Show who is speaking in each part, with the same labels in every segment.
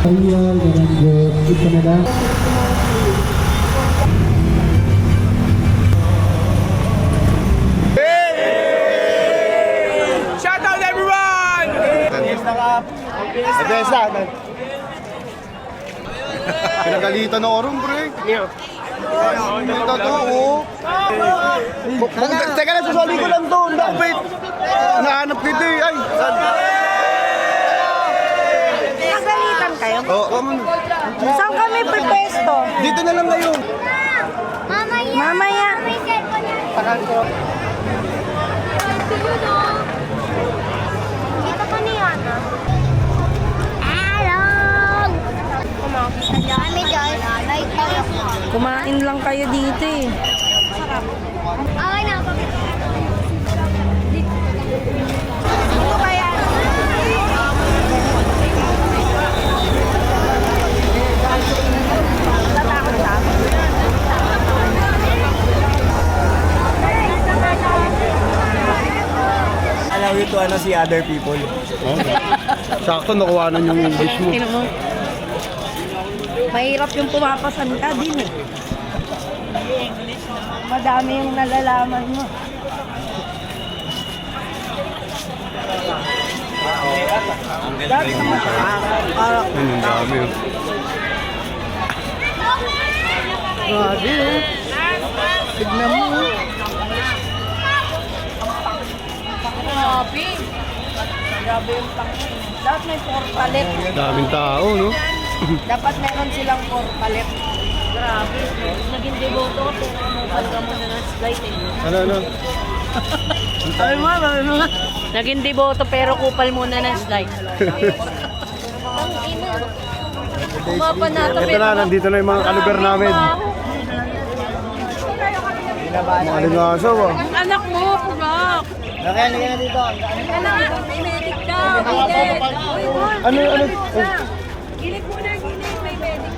Speaker 1: Ayan, good. Ito na lang.
Speaker 2: Shout out everyone!
Speaker 3: Besa. Pinagalitan ng orong, pre. Ito to, oh. Teka na, susali ko lang doon. Bakit? Nahanap kita eh. Ay, saan?
Speaker 4: Nagalitan kayo?
Speaker 3: Oo.
Speaker 4: Saan kami prepesto?
Speaker 3: Dito na lang ngayon.
Speaker 4: Mamaya.
Speaker 3: Tagal ko.
Speaker 5: Kita pa ni Ana. Kami guys, like tayo.
Speaker 4: Kumain lang kayo dito eh.
Speaker 5: Okay na.
Speaker 4: Dito kaya. Tatakot ka?
Speaker 6: Allow you to see other people.
Speaker 3: Sakto, nakuha na yung English mo.
Speaker 4: Tingnan mo. Mahirap yung pumapasan ka din eh. Madami yung nalalaman mo. Dahil sa matakarap.
Speaker 3: Ang dami yun.
Speaker 4: Grabe oh. Tignan mo oh. Grabe. Grabe yung tangin. Dapat may porpalet.
Speaker 3: Daming tao, no?
Speaker 4: Dapat meron silang porpalet. Grabe. Naging deboto ko pero umupal ka muna ng slide eh.
Speaker 3: Ano?
Speaker 4: Ay mo, ano? Naging deboto pero kupal muna ng slide. Kumapa na ito.
Speaker 3: Ito na, nandito na yung mga kalugar namin. Mga lingasaw, ah.
Speaker 4: Anak mo, kubak.
Speaker 6: Okay, halika na dito.
Speaker 4: Anak, may medic daw.
Speaker 3: Ano?
Speaker 4: Gilid muna, gilid. May medic.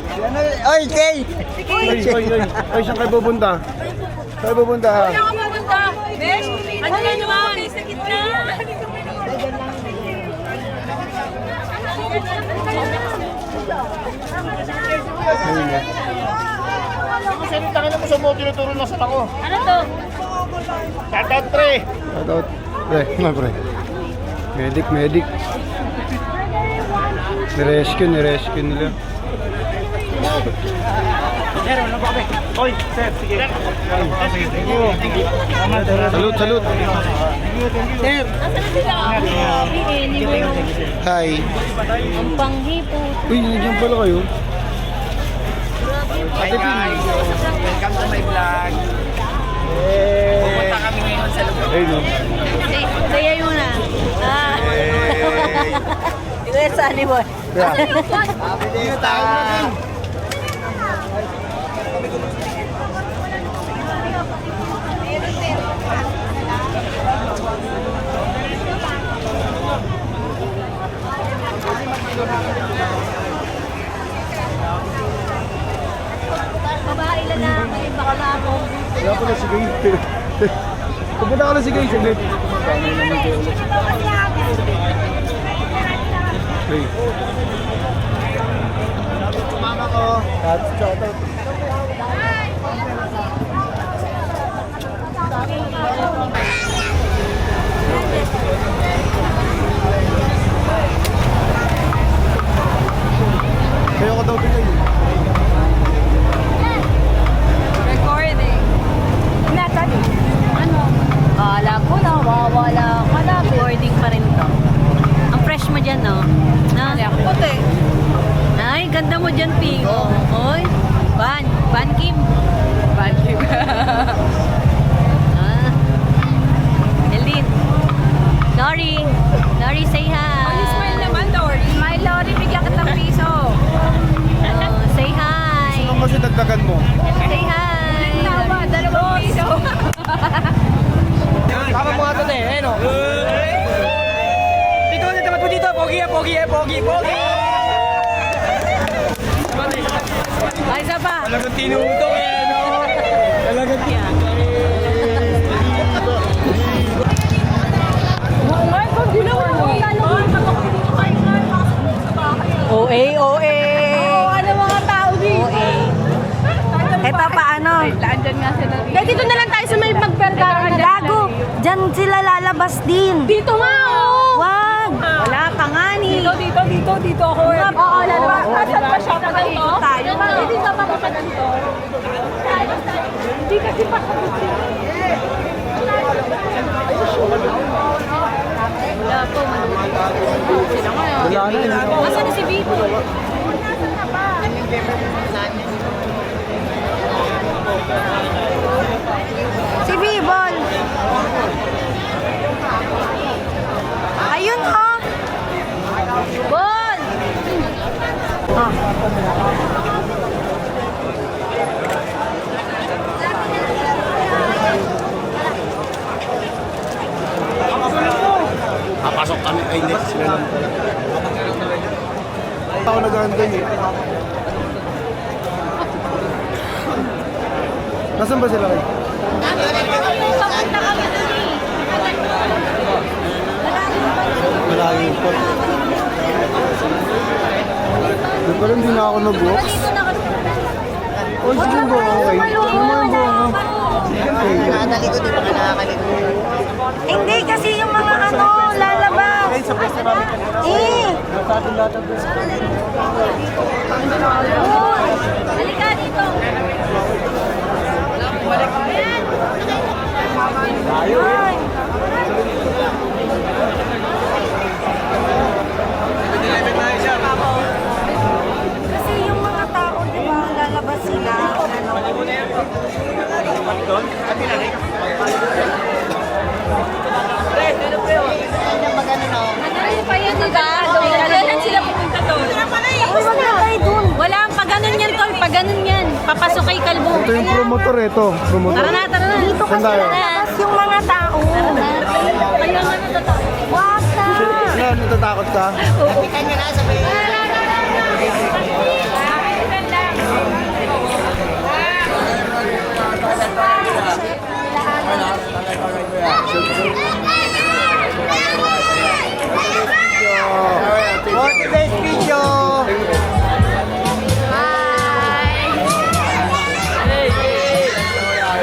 Speaker 6: Oy, Kay!
Speaker 3: Ay, saan kayo pupunta? Saan kayo pupunta, ha?
Speaker 4: Saan ka pupunta? Besh, ano na naman? Sa gitna.
Speaker 3: Kasi yung tangin mo sa mo, tinuturo na sa ako.
Speaker 4: Ano to?
Speaker 3: Shoutout, pre! Shoutout. Pre, pre. Medic. Nirescue nila.
Speaker 6: Sir, ano ba kami? Oy, sir, sige. Thank you.
Speaker 3: Salute.
Speaker 6: Sir!
Speaker 3: Hi.
Speaker 4: Ang panghipo.
Speaker 3: Uy, nandiyan pala kayo.
Speaker 6: Hi guys! Welcome to my vlog. Pupunta kami ngayon sa lugar.
Speaker 3: Ay, no.
Speaker 4: Saya yun na. Ito yung sunny boy.
Speaker 6: Dito tayo.
Speaker 4: Babae lalaki, bakla ako.
Speaker 3: Wala pala si Gay. Pupunta ka na si Gay. Saglit. Hey.
Speaker 6: Mama ko.
Speaker 3: Shoutout. Kaya ka daw pinay.
Speaker 4: Recording. Natalie. Ano? Alam ko na, wawala ka na. Recording pa rin to. Ang fresh mo dyan, no? Na? Puti. Ay, ganda mo dyan, Pigo. Oy. Ban Kim. Elin. Lori, say hi. Smile naman, Lori. Smile, Lori. Bigyan kitang piso. Say hi.
Speaker 3: Saan kasi dagdagan mo?
Speaker 4: Say hi. Tawa, 2 piso.
Speaker 6: Tama mo nga ito eh, no? Dito, dapat po dito. Pogi.
Speaker 4: Ay, isa pa.
Speaker 6: Talagang tinutong eh, no? Talagang
Speaker 4: OA. Nandyan nga sila. Kaya dito na lang tayo sa may magpergara na
Speaker 7: Gago, dyan sila lalabas din.
Speaker 4: Dito nga, oh!
Speaker 7: Wag! Wala pa nga ni.
Speaker 4: Dito ako. Oo, lalabas. Asan pa siya pa ganito? Tayo. Hindi ka pa pa ganito. Hindi kasi pa wala po, sila ngayon. Nasaan na si Vivo?
Speaker 7: Si Bibol. Ayun oh.
Speaker 4: Bon!
Speaker 3: Papasok kami. Ay, hindi. Sila lang. Ako nag-aantay eh. Nasaan ba sila kayo? Malayo po. Doon pa rin din ako nag-walks. O, sige ba? Okay.
Speaker 7: Nakadali ko, di ba ka nakakaligo? Hindi, kasi yung mga ano, lalabas. Eh!
Speaker 4: Halika dito.
Speaker 7: Ay! Kasi yung mga tao, di ba, lalabas sila.
Speaker 4: Ano pa yan, diba? Kailan sila pupunta doon?
Speaker 7: Uy, wag na tayo dun.
Speaker 4: Wala, pag ganun yan, tol. Pag ganun yan. Papasok kay Kalbo.
Speaker 3: Ito yung promotor eh, ito. Promotor.
Speaker 4: Tara na.
Speaker 7: Dito
Speaker 3: Saan
Speaker 7: kasi
Speaker 3: tayo?
Speaker 7: lalabas yung mga tao.
Speaker 4: Kaya nga natatawa.
Speaker 7: Wag ka.
Speaker 3: Ano, natatakot ka? Motivate video!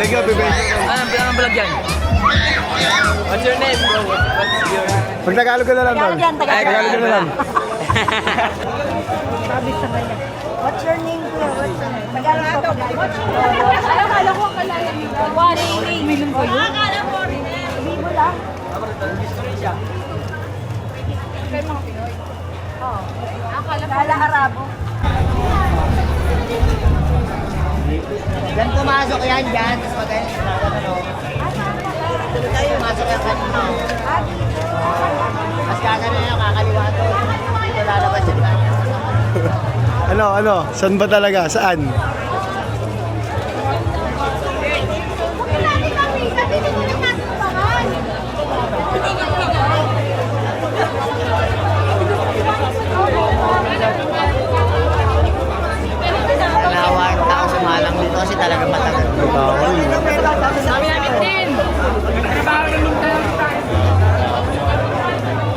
Speaker 3: Thank you, bebe.
Speaker 6: Anong vlog yan? What's your name, bro? What's your...
Speaker 3: Pag Tagalog ka na lang, tol. Tagalog ka na lang.
Speaker 7: Sabi sa kanya, what's your name, kuya? What's your name? Tagalog ko pag
Speaker 4: Akala ko akalala nila. Wari, minum ko yun. Akala ko rin.
Speaker 7: Bibo lang.
Speaker 4: Kayo mga Pinoy. Oo. Akala ko.
Speaker 7: Kala Arabo.
Speaker 8: Diyan pumasok yan, dyan. Tapos magaling sila. Tuloy tayo, pumasok yan kanina. Mas kakanin yan, kakaliwa to. Dito lalabas yun.
Speaker 3: Ano? Saan ba talaga? Saan?
Speaker 8: Dalawa ang tao sumalang dito kasi talaga matagal.
Speaker 4: Sabi namin din.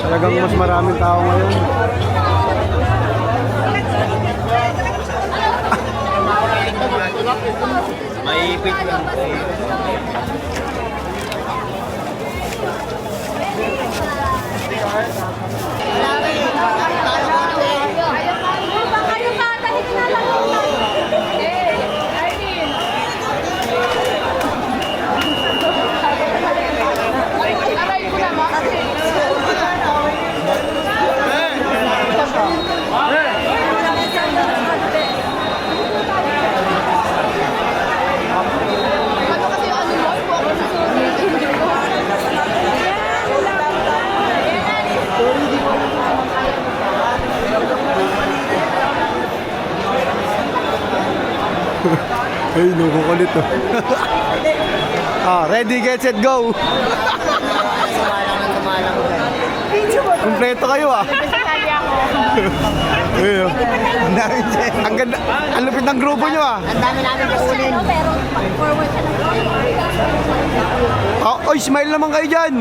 Speaker 3: Talagang mas maraming tao ngayon.
Speaker 6: Maipit lang.
Speaker 3: Ay, nakukulit oh. Ready, get, set, go! Kompleto kayo ah. Ayun. Ang dami ang ganda. Ang lupit ng grupo nyo ah.
Speaker 8: Ang dami namin kukunin.
Speaker 4: Pero forward ka na.
Speaker 3: Oy, smile naman kayo dyan.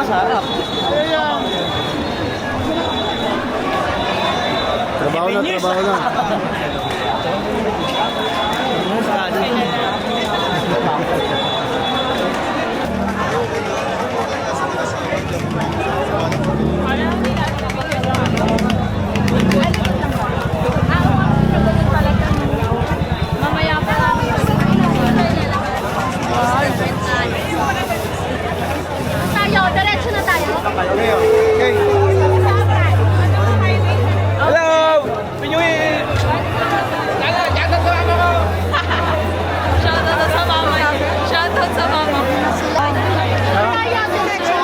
Speaker 4: Sarap.
Speaker 3: Trabaho na, trabaho na.
Speaker 4: Mamaya pa namin.
Speaker 5: Tayo, diretso na tayo.
Speaker 3: Okay.
Speaker 2: Hello! Pinyuin!
Speaker 4: Shoutout sa mama. Shoutout sa mama.
Speaker 5: Tayo, diretso.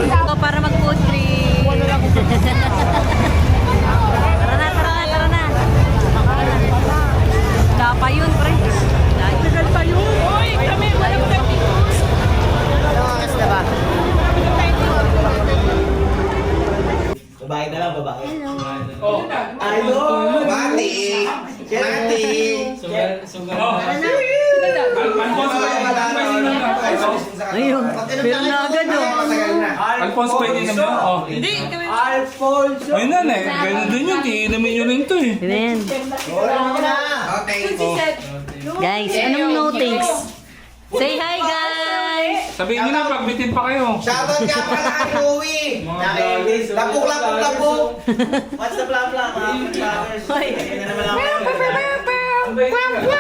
Speaker 4: Ito para mag-food trip. Tara na. Wala pa yun, pre. Tagal pa yun. Uy, kami, walang
Speaker 8: Ilang oras na ba? Babae na lang, babae. Hello! Mati! Mati!
Speaker 4: Ayun, pero na agad oh.
Speaker 6: Alphonse pwede naman. Oh.
Speaker 4: Hindi, kami.
Speaker 8: Alfonso!
Speaker 6: Ayun na eh. Ganun din yun. Iinamin nyo rin to eh.
Speaker 4: Amen.
Speaker 8: Okay.
Speaker 4: Guys, anong no thanks? Say hi, guys!
Speaker 6: Sabihin nyo na, pagbitin pa kayo.
Speaker 8: Shoutout nga pala kay Louie! Lapok! What's the plan?
Speaker 4: Hoy.
Speaker 8: Ayun na naman ako.
Speaker 6: Ang bait nila.